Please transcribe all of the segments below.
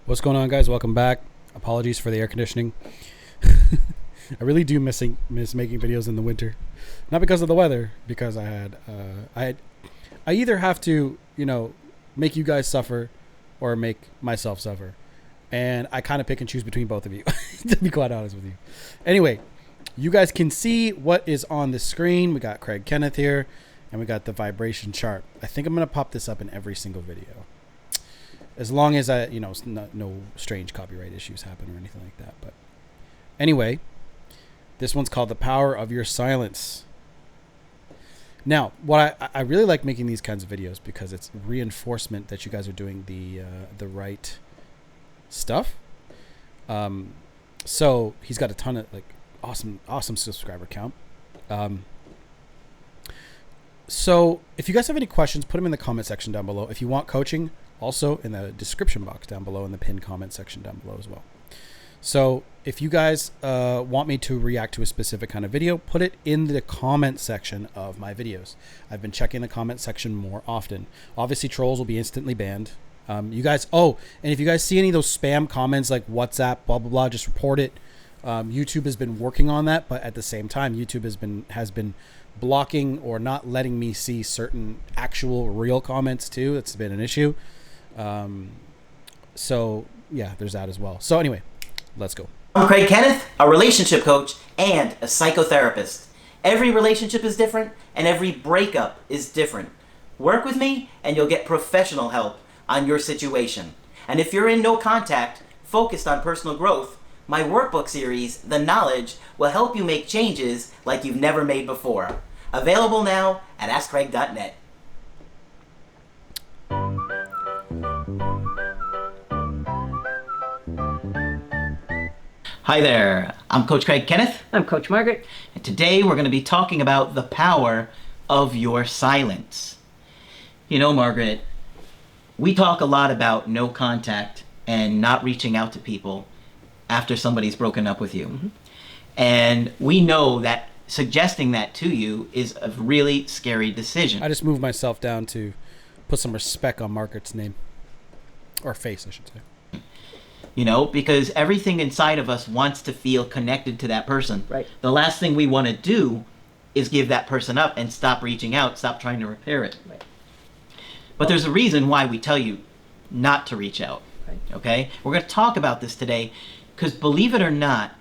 What's going on, guys? Welcome back. Apologies for the air conditioning. I really do miss making videos in the winter, not because of the weather, because I either have to make you guys suffer or make myself suffer, and I kind of pick and choose between both of you. To be quite honest with you. Anyway, you guys can see what is on the screen. We got Kenneth here, and we got the vibration chart. I think I'm gonna pop this up in every single video, as long as no strange copyright issues happen or anything like that. But anyway, this one's called The Power of Your Silence. Now, what I really like making these kinds of videos because it's reinforcement that you guys are doing the right stuff. So he's got a ton of awesome subscriber count. So if you guys have any questions, put them in the comment section down below. If you want coaching, also in the description box down below, in the pinned comment section down below as well. So if you guys want me to react to a specific kind of video, put it in the comment section of my videos. I've been checking the comment section more often. Obviously, trolls will be instantly banned. You guys, and if you guys see any of those spam comments like WhatsApp, blah, blah, blah, just report it. YouTube has been working on that, but at the same time, YouTube has been blocking or not letting me see certain actual real comments too. That's been an issue. So yeah, there's that as well. So anyway, let's go. I'm Kenneth, a relationship coach and a psychotherapist. Every relationship is different and every breakup is different. Work with me and you'll get professional help on your situation. And if you're in no contact, focused on personal growth, my workbook series, The Knowledge, will help you make changes like you've never made before. Available now at AskCraig.net. Hi there, I'm Coach Craig Kenneth. I'm Coach Margaret. And today we're going to be talking about the power of your silence. You know, Margaret, we talk a lot about no contact and not reaching out to people after somebody's broken up with you. Mm-hmm. And we know that suggesting that to you is a really scary decision. I just moved myself down to put some respect on Margaret's name. Or face, I should say. You know, because everything inside of us wants to feel connected to that person. Right. The last thing we want to do is give that person up and stop reaching out, stop trying to repair it. Right. But there's a reason why we tell you not to reach out. Right. Okay? We're going to talk about this today because, believe it or not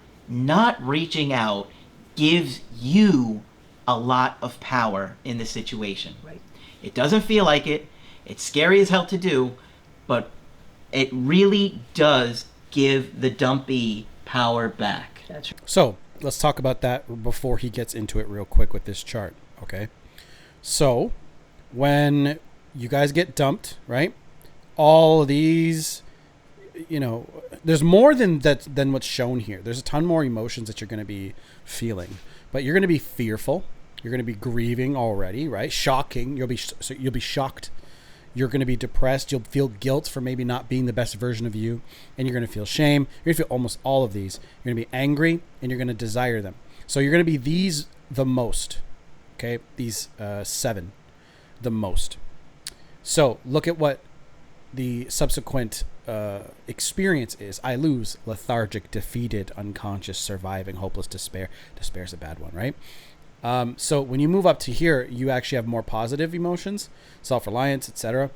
reaching out gives you a lot of power in the situation. Right. It doesn't feel like it. It's scary as hell to do, but it really does give the dumpy power back. That's right. So let's talk about that before he gets into it real quick with this chart. Okay. So when you guys get dumped, right? All of these, there's more than what's shown here. There's a ton more emotions that you're going to be feeling, but you're going to be fearful. You're going to be grieving already, right? Shocking. You'll be shocked. You're going to be depressed. You'll feel guilt for maybe not being the best version of you. And you're going to feel shame. You're going to feel almost all of these. You're going to be angry and you're going to desire them. So you're going to be these the most. Okay. These 7 the most. So look at what the subsequent experience is. I lose, lethargic, defeated, unconscious, surviving, hopeless, despair. Despair is a bad one, right? So when you move up to here, you actually have more positive emotions, self-reliance, etc.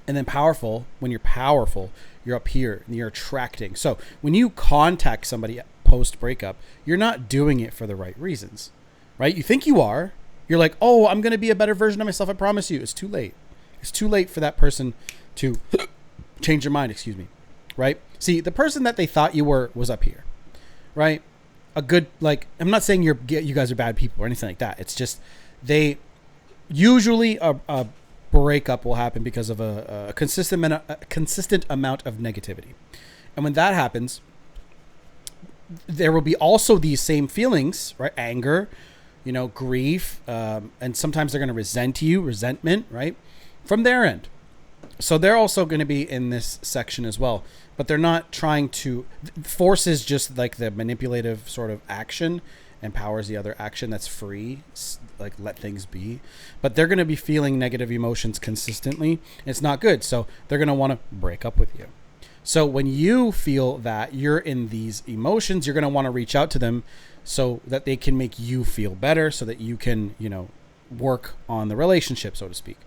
And then powerful, when you're powerful, you're up here and you're attracting. So when you contact somebody post-breakup, you're not doing it for the right reasons, right? You think you are. You're like, oh, I'm going to be a better version of myself. I promise you. It's too late. It's too late for that person to change their mind, right? See, the person that they thought you were was up here, right? A good, I'm not saying you guys are bad people or anything like that. It's just usually a breakup will happen because of a consistent amount of negativity. And when that happens, there will be also these same feelings, right? Anger, grief, and sometimes they're going to resentment, right? From their end. So they're also going to be in this section as well, but they're not trying to. Force is just like the manipulative sort of action, and power is the other action that's free, like let things be. But they're going to be feeling negative emotions consistently. It's not good. So they're going to want to break up with you. So when you feel that you're in these emotions, you're going to want to reach out to them so that they can make you feel better, so that you can, work on the relationship, so to speak.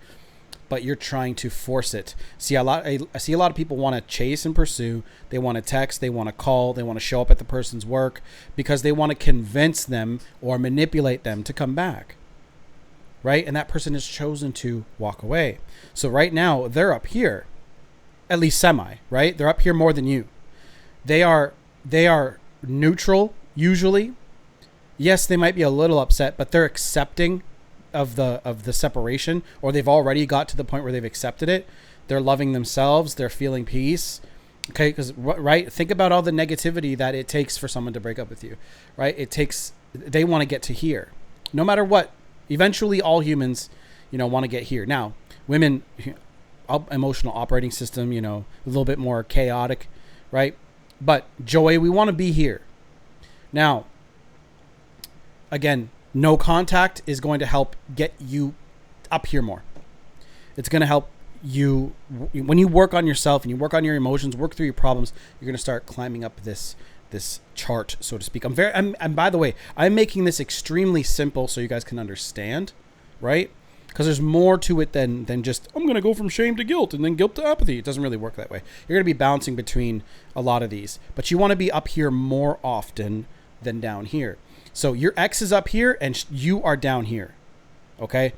But you're trying to force it. I see a lot of people want to chase and pursue. They want to text, they want to call, they want to show up at the person's work because they want to convince them or manipulate them to come back. Right? And that person has chosen to walk away. So right now they're up here, at least semi, right? They're up here more than you. They are neutral usually. Yes, they might be a little upset, but they're accepting of the separation, or they've already got to the point where they've accepted it. They're loving themselves. They're feeling peace. Okay, because right, think about all the negativity that it takes for someone to break up with you, right? They want to get to here, no matter what. Eventually, all humans, want to get here. Now, women, emotional operating system, a little bit more chaotic, right? But joy, we want to be here. Now, again, no contact is going to help get you up here more. It's going to help you when you work on yourself and you work on your emotions, work through your problems. You're going to start climbing up this chart, so to speak. And by the way, I'm making this extremely simple so you guys can understand, right? Because there's more to it than just I'm going to go from shame to guilt and then guilt to apathy. It doesn't really work that way. You're going to be bouncing between a lot of these, but you want to be up here more often than down here. So your ex is up here and you are down here. Okay.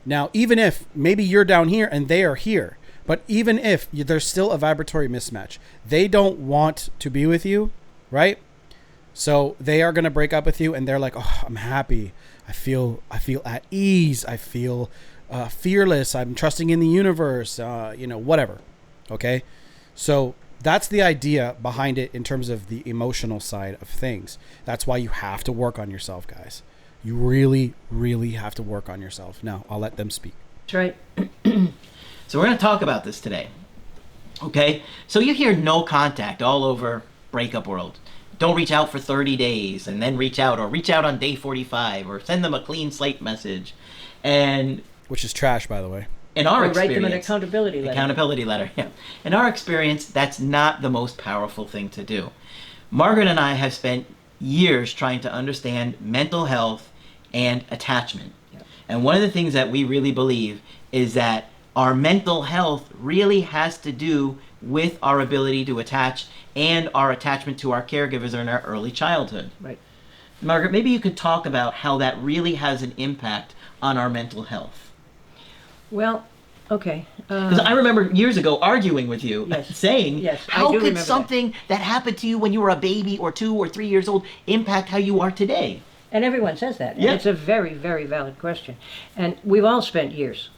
Now, even if maybe you're down here and they are here, but even if there's still a vibratory mismatch, they don't want to be with you, right? So they are going to break up with you and they're like, oh, I'm happy. I feel at ease. I feel fearless. I'm trusting in the universe, whatever. Okay. So that's the idea behind it in terms of the emotional side of things. That's why you have to work on yourself, guys. You really, really have to work on yourself. Now, I'll let them speak. That's right. So we're going to talk about this today. Okay? So you hear no contact all over breakup world. Don't reach out for 30 days and then reach out, or reach out on day 45, or send them a clean slate message. Which is trash, by the way. In our experience, write them an accountability letter. Accountability letter, yeah. In our experience, that's not the most powerful thing to do. Margaret and I have spent years trying to understand mental health and attachment. Yeah. And one of the things that we really believe is that our mental health really has to do with our ability to attach and our attachment to our caregivers in our early childhood. Right. Margaret, maybe you could talk about how that really has an impact on our mental health. Well, okay. Because I remember years ago arguing with you, saying, how could something that happened to you when you were a baby or 2 or 3 years old impact how you are today? And everyone says that. Yeah. And it's a very, very valid question. And we've all spent years,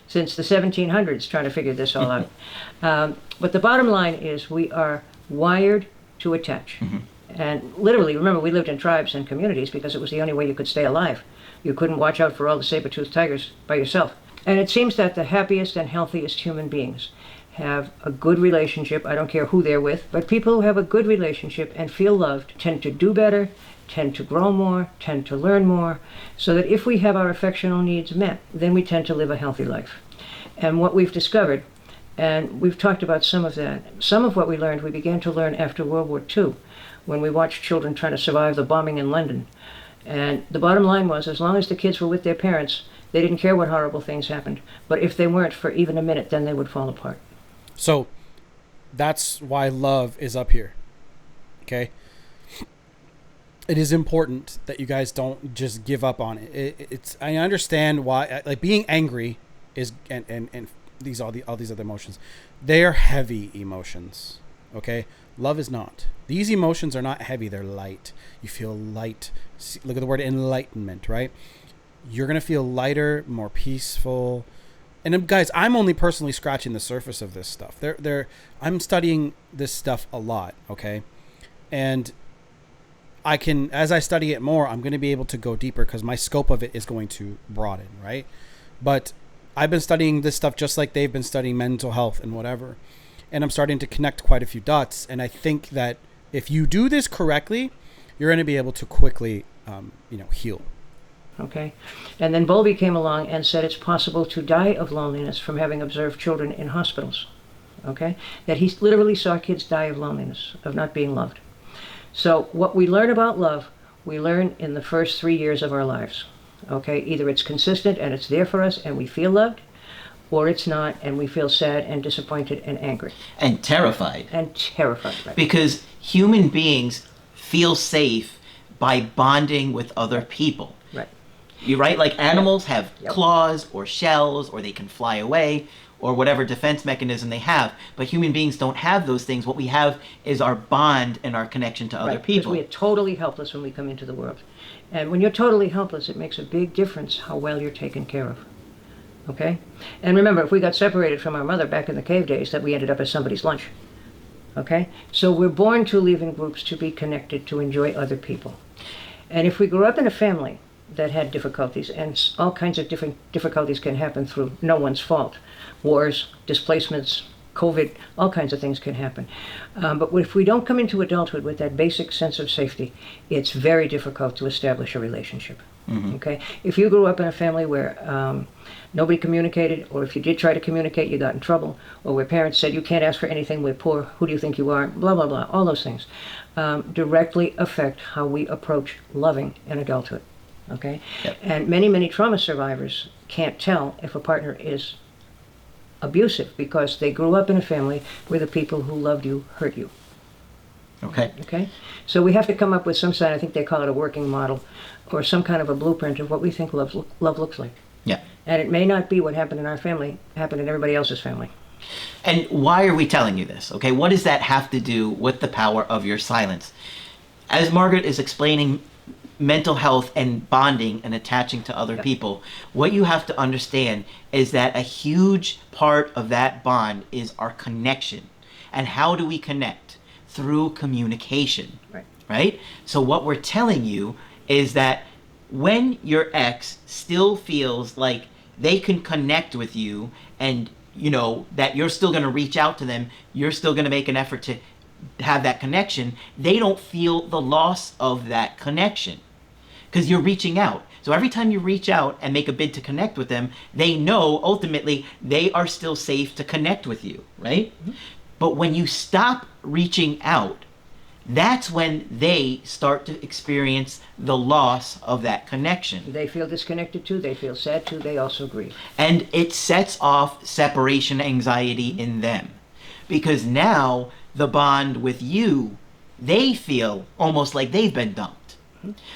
since the 1700s, trying to figure this all out. But the bottom line is we are wired to attach. Mm-hmm. And literally, remember, we lived in tribes and communities because it was the only way you could stay alive. You couldn't watch out for all the saber-toothed tigers by yourself. And it seems that the happiest and healthiest human beings have a good relationship. I don't care who they're with, but people who have a good relationship and feel loved tend to do better, tend to grow more, tend to learn more, so that if we have our affectional needs met, then we tend to live a healthy life. And what we've discovered, and we've talked about some of that, some of what we learned, we began to learn after World War II, when we watched children trying to survive the bombing in London. And the bottom line was, as long as the kids were with their parents, they didn't care what horrible things happened. But if they weren't for even a minute, then they would fall apart. So that's why love is up here. Okay? It is important that you guys don't just give up on it. I understand why, like, being angry is and all these other emotions. They are heavy emotions. Okay? Love is not. These emotions are not heavy, they're light. You feel light. Look at the word enlightenment, right? You're going to feel lighter, more peaceful. And guys, I'm only personally scratching the surface of this stuff. I'm studying this stuff a lot, okay? And I can, as I study it more, I'm going to be able to go deeper because my scope of it is going to broaden, right? But I've been studying this stuff just like they've been studying mental health and whatever. And I'm starting to connect quite a few dots. And I think that if you do this correctly, you're going to be able to quickly, heal. Okay. And then Bowlby came along and said it's possible to die of loneliness from having observed children in hospitals. okay? That he literally saw kids die of loneliness, of not being loved. So what we learn about love, we learn in the first 3 years of our lives, okay? Either it's consistent and it's there for us and we feel loved, or it's not and we feel sad and disappointed and angry. And terrified. And terrified, right? Because human beings feel safe by bonding with other people. Right. You're right? Like animals have Yep. claws or shells, or they can fly away, or whatever defense mechanism they have. But human beings don't have those things. What we have is our bond and our connection to other Right, because people. we are totally helpless when we come into the world. And when you're totally helpless, it makes a big difference how well you're taken care of. Okay? And remember, if we got separated from our mother back in the cave days, that we ended up as somebody's lunch. Okay? So we're born to live in groups, to be connected, to enjoy other people. And if we grew up in a family that had difficulties, and all kinds of different difficulties can happen through no one's fault, wars, displacements, COVID, all kinds of things can happen. But if we don't come into adulthood with that basic sense of safety, it's very difficult to establish a relationship. Okay? If you grew up in a family where nobody communicated, or if you did try to communicate, you got in trouble, or where parents said, you can't ask for anything, we're poor, who do you think you are, blah, blah, blah, all those things directly affect how we approach loving in adulthood. Okay? Yep. And many, many trauma survivors can't tell if a partner is abusive because they grew up in a family where the people who loved you hurt you. Okay. Okay? So we have to come up with some sort, I think they call it a working model, or some kind of a blueprint of what we think love looks like. Yeah. And it may not be what happened in our family, happened in everybody else's family. And why are we telling you this? Okay, what does that have to do with the power of your silence? As Margaret is explaining mental health and bonding and attaching to other people, what you have to understand is that a huge part of that bond is our connection. And how do we connect? Through communication. Right? So what we're telling you is that when your ex still feels like they can connect with you, and you know that you're still going to reach out to them, you're still going to make an effort to have that connection, they don't feel the loss of that connection because you're reaching out. So every time you reach out and make a bid to connect with them, they know ultimately they are still safe to connect with you, right? But when you stop reaching out, that's when they start to experience the loss of that connection. They feel disconnected too, they feel sad too, they also grieve. And it sets off separation anxiety in them. Because now the bond with you, they feel almost like they've been dumped.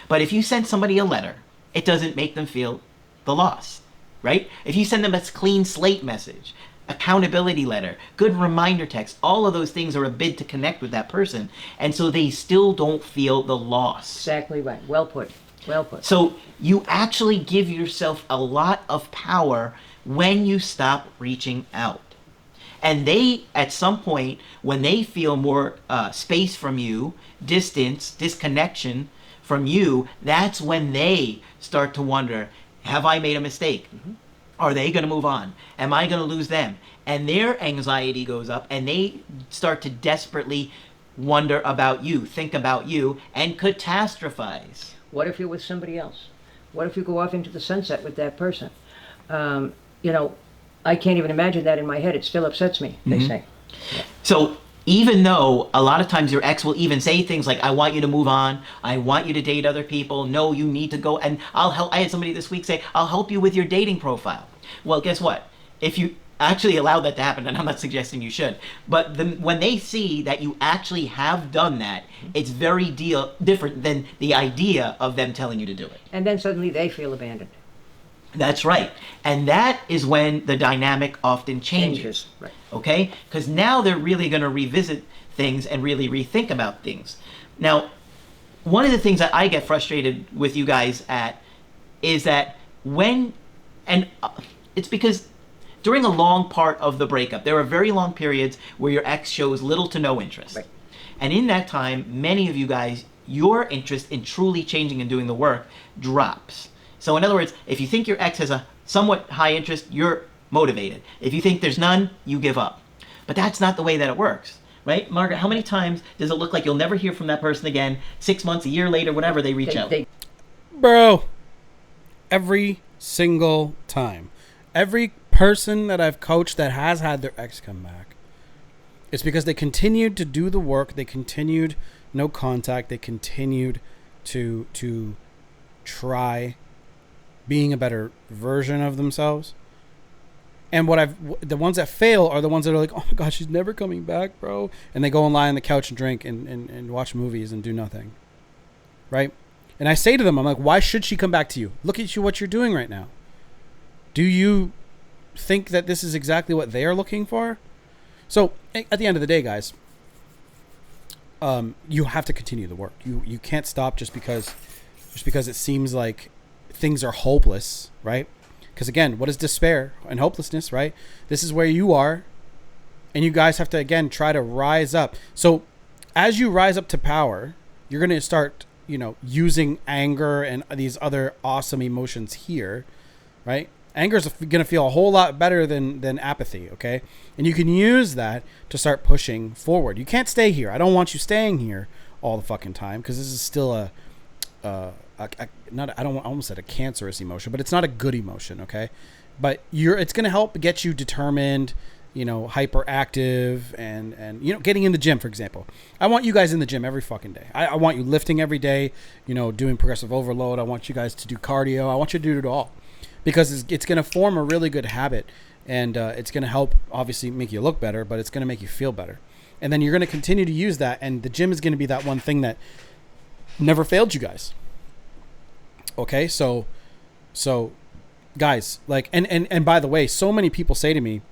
But if you send somebody a letter, it doesn't make them feel the loss, right? If you send them a clean slate message, accountability letter, good reminder text, all of those things are a bid to connect with that person, and so they still don't feel the loss. Exactly right. Well put. Well put. So you actually give yourself a lot of power when you stop reaching out. And they, at some point, when they feel more space from you, distance, disconnection from you, that's when they start to wonder, have I made a mistake? Are they going to move on? Am I going to lose them? And their anxiety goes up, and they start to desperately wonder about you, think about you, and catastrophize. What if you're with somebody else? What if you go off into the sunset with that person? You know, I can't even imagine that in my head. It still upsets me, they say. So even though a lot of times your ex will even say things like, I want you to move on, I want you to date other people, no, you need to go, and I'll help. I had somebody this week say, I'll help you with your dating profile. Well, guess what? If you actually allow that to happen, and I'm not suggesting you should, but when they see that you actually have done that, it's very different than the idea of them telling you to do it. And then suddenly they feel abandoned. That's right. And that is when the dynamic often changes. Right. Okay? Because now they're really going to revisit things and really rethink about things. Now, one of the things that I get frustrated with you guys at is that it's because during a long part of the breakup, there are very long periods where your ex shows little to no interest. Right. And in that time, many of you guys, your interest in truly changing and doing the work drops. So in other words, if you think your ex has a somewhat high interest, you're motivated. If you think there's none, you give up. But that's not the way that it works, right? Margaret, how many times does it look like you'll never hear from that person again, 6 months, a year later, whatever, they reach out? Bro, every single time. Every person that I've coached that has had their ex come back, It's because they continued to do the work. They continued no contact. They continued to try being a better version of themselves. And the ones that fail are the ones that are like, oh my gosh, she's never coming back, bro. And they go and lie on the couch and drink and watch movies and do nothing. Right? And I say to them, I'm like, why should she come back to you? Look at you, what you're doing right now. Do you think that this is exactly what they are looking for? So at the end of the day, guys, you have to continue the work. You can't stop just because it seems like things are hopeless, right? Because again, what is despair and hopelessness, right? This is where you are, and you guys have to, again, try to rise up. So as you rise up to power, you're going to start, using anger and these other awesome emotions here, right? Anger is going to feel a whole lot better than apathy, okay? And you can use that to start pushing forward. You can't stay here. I don't want you staying here all the fucking time, because this is still I almost said a cancerous emotion, but it's not a good emotion, okay? But it's going to help get you determined, hyperactive, and getting in the gym, for example. I want you guys in the gym every fucking day. I want you lifting every day, doing progressive overload. I want you guys to do cardio. I want you to do it all, because it's going to form a really good habit, and it's going to help, obviously, make you look better, but it's going to make you feel better. And then you're going to continue to use that, and the gym is going to be that one thing that never failed you guys. Okay, so guys, like, and by the way, so many people say to me,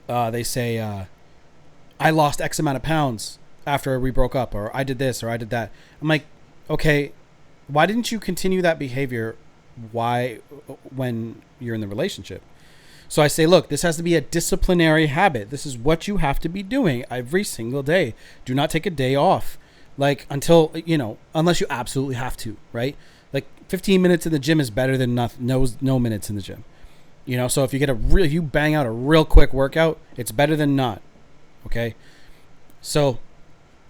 they say, I lost X amount of pounds after we broke up, or I did this, or I did that. I'm like, okay, why didn't you continue that behavior? When you're in the relationship? So I say, look, this has to be a disciplinary habit. This is what you have to be doing every single day. Do not take a day off. Like, until, unless you absolutely have to, right? Like 15 minutes in the gym is better than no minutes in the gym. So if you get you bang out a real quick workout, it's better than not. Okay. So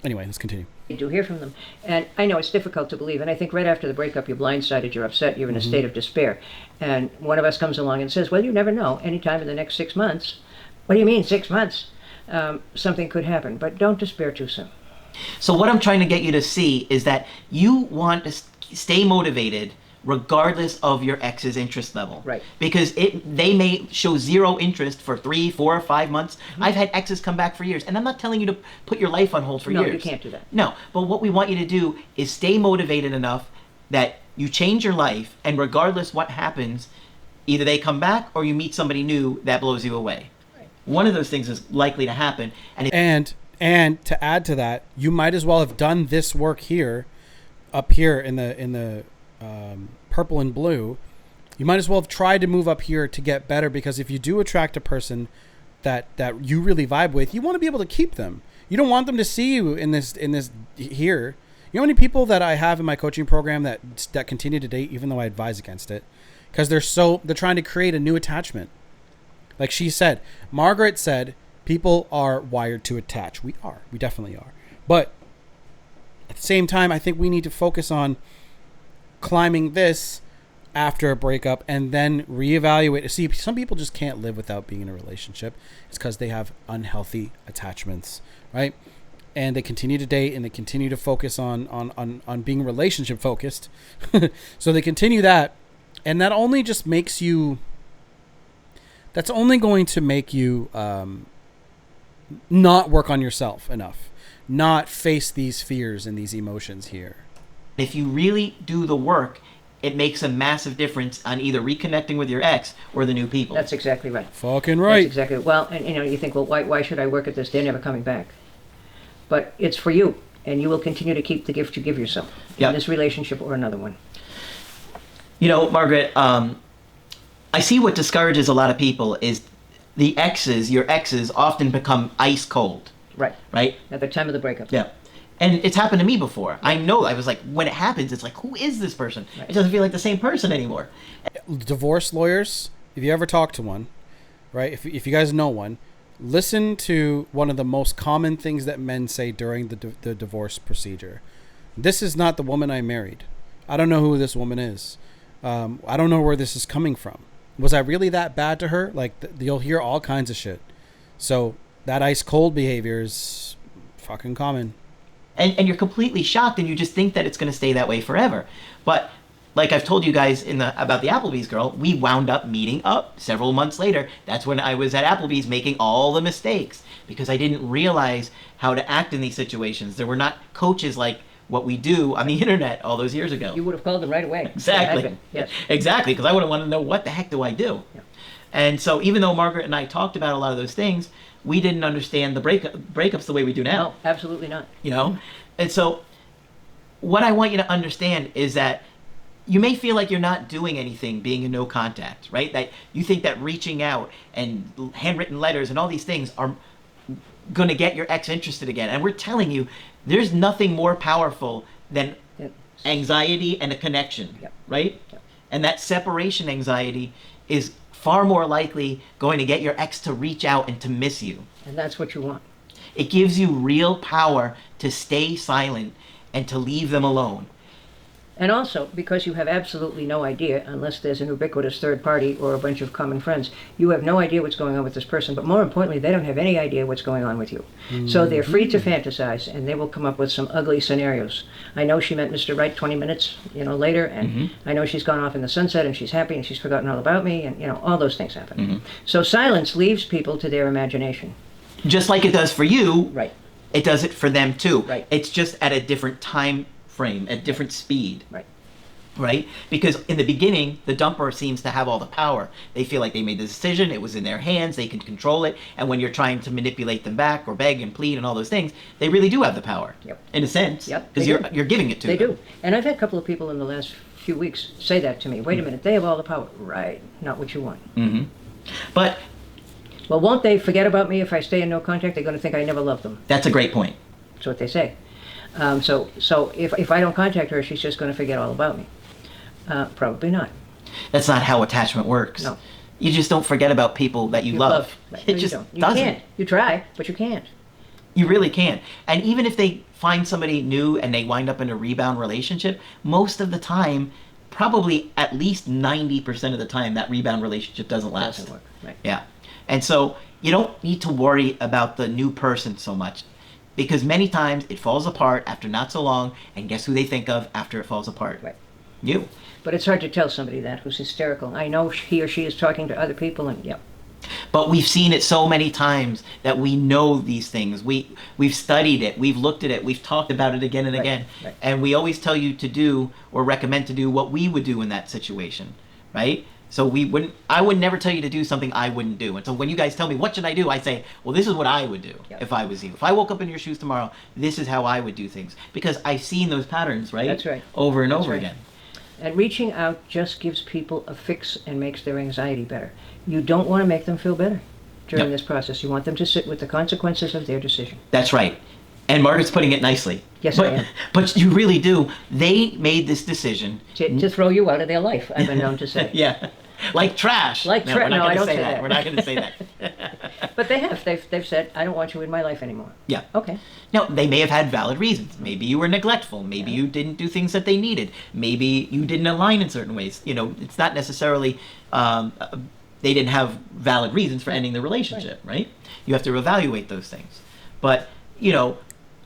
anyway, let's continue. You do hear from them. And I know it's difficult to believe. And I think right after the breakup, you're blindsided, you're upset, you're in a state of despair. And one of us comes along and says, well, you never know. Anytime in the next 6 months. What do you mean, 6 months? Something could happen. But don't despair too soon. So what I'm trying to get you to see is that you want to stay motivated regardless of your ex's interest level. Right. Because they may show zero interest for 3, 4, 5 months. Mm-hmm. I've had exes come back for years. And I'm not telling you to put your life on hold for years. No, you can't do that. No. But what we want you to do is stay motivated enough that you change your life, and regardless what happens, either they come back or you meet somebody new that blows you away. Right. One of those things is likely to happen. And to add to that, you might as well have done this work here, up here in the purple and blue. You might as well have tried to move up here to get better, because if you do attract a person that you really vibe with, you want to be able to keep them. You don't want them to see you in this here. You know how many people that I have in my coaching program that continue to date, even though I advise against it, because they're trying to create a new attachment. Like Margaret said, people are wired to attach. We definitely are. But at the same time, I think we need to focus on climbing this after a breakup and then reevaluate. See, some people just can't live without being in a relationship. It's because they have unhealthy attachments, right? And they continue to date and they continue to focus on being relationship focused. So they continue that. And that only just makes you, that's only going to make you, not work on yourself enough, not face these fears and these emotions here. If you really do the work, it makes a massive difference on either reconnecting with your ex or the new people. That's exactly right. Fucking right. That's exactly. Well, and you think, well, why should I work at this? They're never coming back. But it's for you, and you will continue to keep the gift you give yourself in this relationship or another one. Margaret, I see what discourages a lot of people is your exes often become ice cold. Right. Right? At the time of the breakup. Yeah. And it's happened to me before. I know. I was like, when it happens, it's like, who is this person? Right. It doesn't feel like the same person anymore. Divorce lawyers, if you ever talk to one, right? If you guys know one, listen to one of the most common things that men say during the divorce procedure. This is not the woman I married. I don't know who this woman is. I don't know where this is coming from. Was I really that bad to her? Like, you'll hear all kinds of shit. So that ice cold behavior is fucking common. And you're completely shocked, and you just think that it's going to stay that way forever. But like I've told you guys about the Applebee's girl, we wound up meeting up several months later. That's when I was at Applebee's making all the mistakes because I didn't realize how to act in these situations. There were not coaches like what we do on the internet all those years ago. You would have called them right away. Exactly. Yes. Exactly, because I would have wanted to know what the heck do I do. Yeah. And so even though Margaret and I talked about a lot of those things, we didn't understand the breakups the way we do now. No, absolutely not. You know? And so what I want you to understand is that you may feel like you're not doing anything being in no contact, right? That you think that reaching out and handwritten letters and all these things are going to get your ex interested again. And we're telling you, there's nothing more powerful than anxiety and a connection, right? Yep. And that separation anxiety is far more likely going to get your ex to reach out and to miss you. And that's what you want. It gives you real power to stay silent and to leave them alone. And also, because you have absolutely no idea, unless there's an ubiquitous third party or a bunch of common friends, you have no idea what's going on with this person. But more importantly, they don't have any idea what's going on with you. Mm-hmm. So they're free to fantasize, and they will come up with some ugly scenarios. I know she met Mr. Right 20 minutes, later, and I know she's gone off in the sunset, and she's happy, and she's forgotten all about me, and, all those things happen. Mm-hmm. So silence leaves people to their imagination. Just like it does for you, right? It does it for them, too. Right. It's just at a different time frame, at different speed. Right. Because in the beginning, the dumper seems to have all the power. They feel like they made the decision, it was in their hands, they can control it, and when you're trying to manipulate them back or beg and plead and all those things, they really do have the power. Yep. In a sense. Yep. Because you're giving it to them. They do. And I've had a couple of people in the last few weeks say that to me. Wait a minute, they have all the power. Right. Not what you want. Mm-hmm. But well, won't they forget about me if I stay in no contact? They're going to think I never loved them. That's a great point. That's what they say. So if I don't contact her, she's just going to forget all about me. Probably not. That's not how attachment works. No. You just don't forget about people that you love. Right. It No, just you doesn't. can't. You try, but you can't. You really can't. And even if they find somebody new and they wind up in a rebound relationship, most of the time, probably at least 90% of the time, that rebound relationship doesn't last. Doesn't work. Right. Yeah. And so you don't need to worry about the new person so much, because many times it falls apart after not so long, and guess who they think of after it falls apart? Right. You. But it's hard to tell somebody that who's hysterical. I know he or she is talking to other people, and But we've seen it so many times that we know these things. We've studied it, we've looked at it, we've talked about it again and again. Right. And we always tell you to do or recommend to do what we would do in that situation, right? So I would never tell you to do something I wouldn't do. And so when you guys tell me, what should I do? I say, well, this is what I would do if I was you. If I woke up in your shoes tomorrow, this is how I would do things. Because I've seen those patterns, right? That's right. Over and That's over right. again. And reaching out just gives people a fix and makes their anxiety better. You don't want to make them feel better during this process. You want them to sit with the consequences of their decision. That's right. And Margaret's putting it nicely. Yes, I am. But you really do. They made this decision. To throw you out of their life, I've been known to say. Yeah. Like trash. Like trash. No, I don't say that. We're not going to say that. But they have. They've said, I don't want you in my life anymore. Yeah. Okay. Now, they may have had valid reasons. Maybe you were neglectful. Maybe you didn't do things that they needed. Maybe you didn't align in certain ways. It's not necessarily they didn't have valid reasons for ending the relationship, right? You have to evaluate those things. But,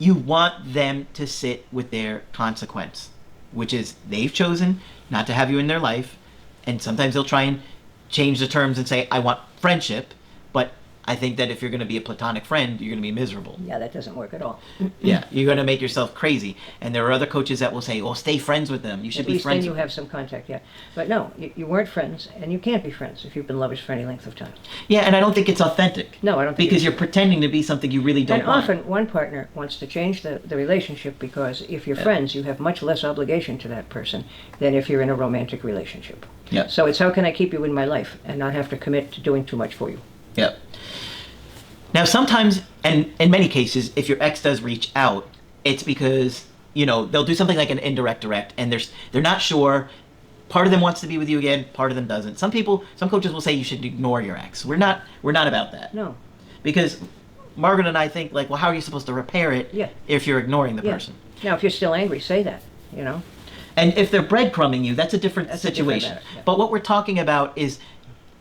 you want them to sit with their consequence, which is they've chosen not to have you in their life. And sometimes they'll try and change the terms and say, I want friendship, but I think that if you're going to be a platonic friend, you're going to be miserable. Yeah, that doesn't work at all. Yeah, you're going to make yourself crazy. And there are other coaches that will say, well, stay friends with them. You should be friends with them. At least then you have some contact, yeah. But no, you weren't friends, and you can't be friends if you've been lovers for any length of time. Yeah, and I don't think it's authentic. No, I don't think because you're pretending to be something you really don't want. And often one partner wants to change the relationship because if you're friends, you have much less obligation to that person than if you're in a romantic relationship. Yeah. So it's how can I keep you in my life and not have to commit to doing too much for you? Yeah. Now, sometimes, and in many cases, if your ex does reach out, it's because, they'll do something like an indirect direct, and they're not sure. Part of them wants to be with you again, part of them doesn't. Some coaches will say you should ignore your ex. We're not about that. No. Because Margaret and I think, well, how are you supposed to repair it if you're ignoring the person? Now, if you're still angry, say that, And if they're breadcrumbing you, that's a different situation. Matter, yeah. But what we're talking about is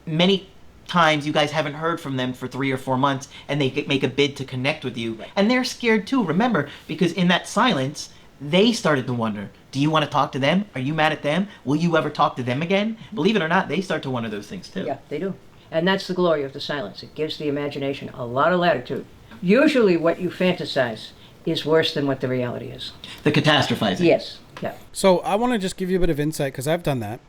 many times you guys haven't heard from them for 3 or 4 months, and they make a bid to connect with you. Right. And they're scared too, remember, because in that silence, they started to wonder, do you want to talk to them? Are you mad at them? Will you ever talk to them again? Believe it or not, they start to wonder those things too. Yeah, they do. And that's the glory of the silence. It gives the imagination a lot of latitude. Usually what you fantasize is worse than what the reality is. The catastrophizing. Yes. Yeah. So I want to just give you a bit of insight, because I've done that.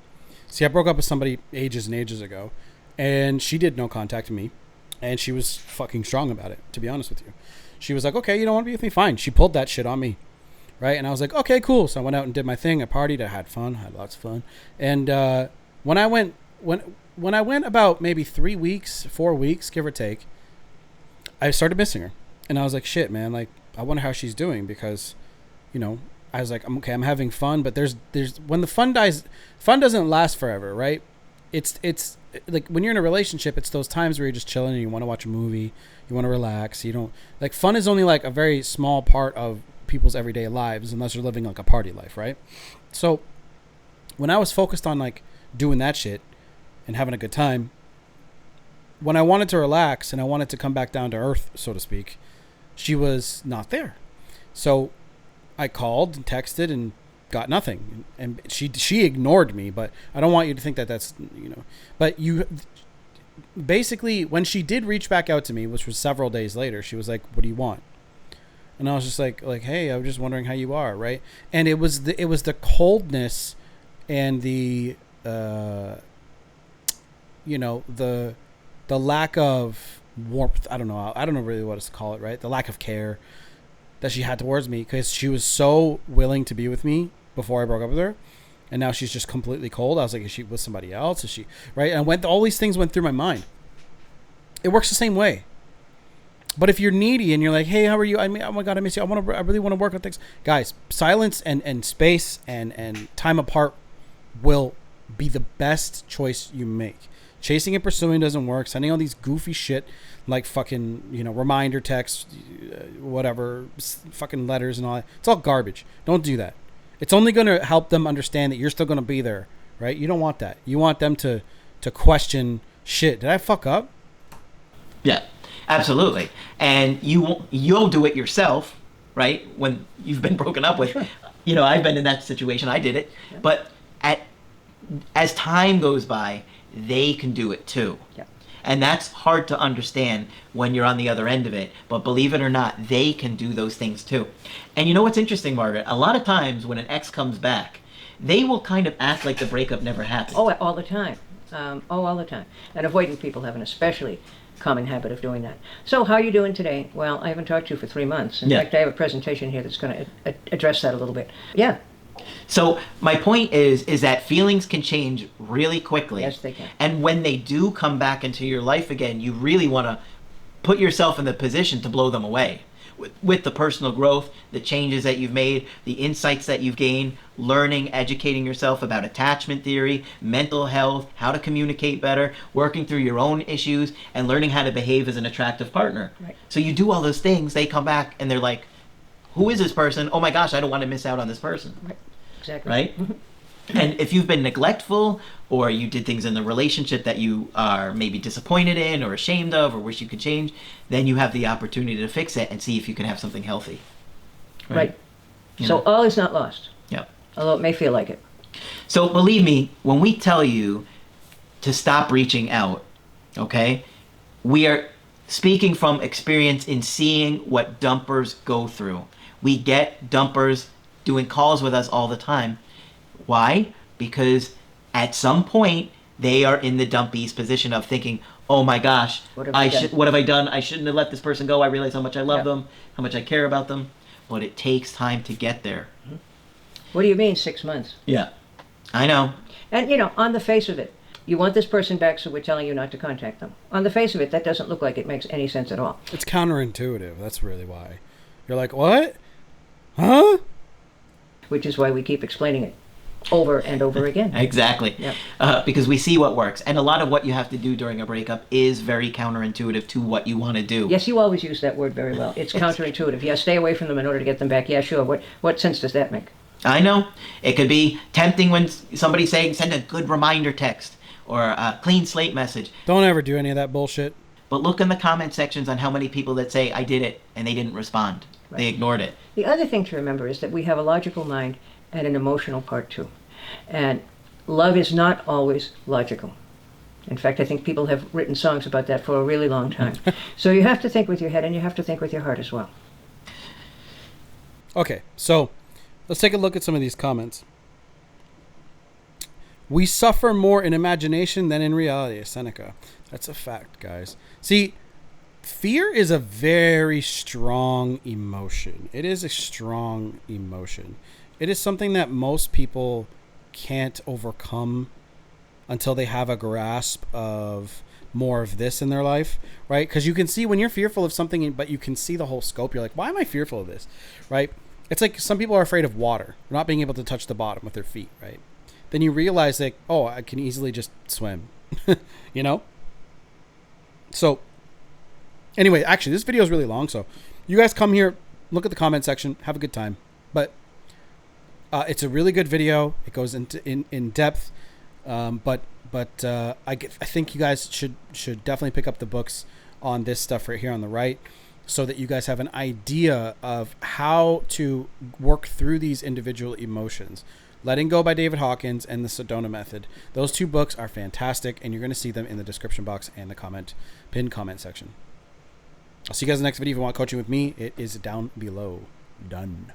See, I broke up with somebody ages and ages ago, and she did no contact me, and she was fucking strong about it, to be honest with you. She was like, okay, you don't want to be with me? Fine. She pulled that shit on me. Right? And I was like, okay, cool. So I went out and did my thing. I partied. I had fun. I had lots of fun. And when I went about maybe 3 weeks, 4 weeks, give or take, I started missing her. And I was like, shit, man. Like, I wonder how she's doing, because, you know, I was like, I'm having fun. But there's when the fun dies, fun doesn't last forever, right? It's like when you're in a relationship, it's those times where you're just chilling and you want to watch a movie, you want to relax. You don't, like, fun is only like a very small part of people's everyday lives, unless you're living like a party life, right? So when I was focused on like doing that shit and having a good time, when I wanted to relax and I wanted to come back down to earth, so to speak, she was not there. So I called and texted and got nothing, and she ignored me. But I don't want you to think that that's, you know, but you basically, when she did reach back out to me, which was several days later, she was like, what do you want? And I was just like, hey, I was just wondering how you are, right? And it was the coldness and the, you know, the lack of warmth. I don't know really what to call it, right? The lack of care that she had towards me, because she was so willing to be with me before I broke up with her, and now she's just completely cold. I was like, is she with somebody else? Is she, right? And all these things went through my mind. It works the same way. But if you're needy and you're like, hey, how are you? I mean, oh my God, I miss you. I really want to work on things. Guys, silence and space and time apart will be the best choice you make. Chasing and pursuing doesn't work. Sending all these goofy shit like fucking, you know, reminder texts, whatever, fucking letters and all that. It's all garbage. Don't do that. It's only going to help them understand that you're still going to be there, right? You don't want that. You want them to question shit. Did I fuck up? Yeah. Absolutely. And you'll do it yourself, right? When you've been broken up with. Sure. You know, I've been in that situation. I did it. Yeah. But as time goes by, they can do it too. Yeah. And that's hard to understand when you're on the other end of it. But believe it or not, they can do those things too. And you know what's interesting, Margaret? A lot of times when an ex comes back, they will kind of act like the breakup never happened. Oh, all the time. All the time. And avoidant people have an especially common habit of doing that. So how are you doing today? Well, I haven't talked to you for 3 months. In fact, I have a presentation here that's going to address that a little bit. Yeah. So my point is that feelings can change really quickly. Yes, they can. And when they do come back into your life again, you really want to put yourself in the position to blow them away. With the personal growth, the changes that you've made, the insights that you've gained, learning, educating yourself about attachment theory, mental health, how to communicate better, working through your own issues, and learning how to behave as an attractive partner. Right. So you do all those things, they come back and they're like, who is this person? Oh my gosh, I don't want to miss out on this person. Right. Exactly. Right? And if you've been neglectful, or you did things in the relationship that you are maybe disappointed in or ashamed of or wish you could change, then you have the opportunity to fix it and see if you can have something healthy. Right. So all is not lost. Yeah. Although it may feel like it. So believe me, when we tell you to stop reaching out, okay, we are speaking from experience in seeing what dumpers go through. We get dumpers doing calls with us all the time. Why? Because at some point they are in the dumpies position of thinking, oh my gosh, what have I done? I shouldn't have let this person go. I realize how much I love them, how much I care about them. But it takes time to get there. What do you mean 6 months? Yeah, I know. And you know, on the face of it, you want this person back, so we're telling you not to contact them. On the face of it, that doesn't look like it makes any sense at all. It's counterintuitive. That's really why. You're like, what? Huh? Which is why we keep explaining it over and over again. Exactly. Yep. Because we see what works. And a lot of what you have to do during a breakup is very counterintuitive to what you want to do. Yes, you always use that word very well. It's counterintuitive. Yeah, stay away from them in order to get them back. Yeah, sure. What sense does that make? I know. It could be tempting when somebody's saying, send a good reminder text. or a clean slate message. Don't ever do any of that bullshit. But look in the comment sections on how many people that say, I did it, and they didn't respond. Right. They ignored it. The other thing to remember is that we have a logical mind and an emotional part too. And love is not always logical. In fact, I think people have written songs about that for a really long time. So you have to think with your head and you have to think with your heart as well. Okay, so let's take a look at some of these comments. We suffer more in imagination than in reality, Seneca. That's a fact, guys. See, fear is a very strong emotion. It is a strong emotion. It is something that most people can't overcome until they have a grasp of more of this in their life, right? Because you can see when you're fearful of something, but you can see the whole scope. You're like, why am I fearful of this, right? It's like some people are afraid of water, not being able to touch the bottom with their feet, right? Then you realize like, oh, I can easily just swim, you know? So anyway, actually, this video is really long. So you guys come here, look at the comment section, have a good time. But it's a really good video. It goes into in depth. But I think you guys should definitely pick up the books on this stuff right here on the right, so that you guys have an idea of how to work through these individual emotions. Letting Go by David Hawkins and The Sedona Method. Those two books are fantastic, and you're going to see them in the description box and the pinned comment section. I'll see you guys in the next video. If you want coaching with me, it is down below. Done.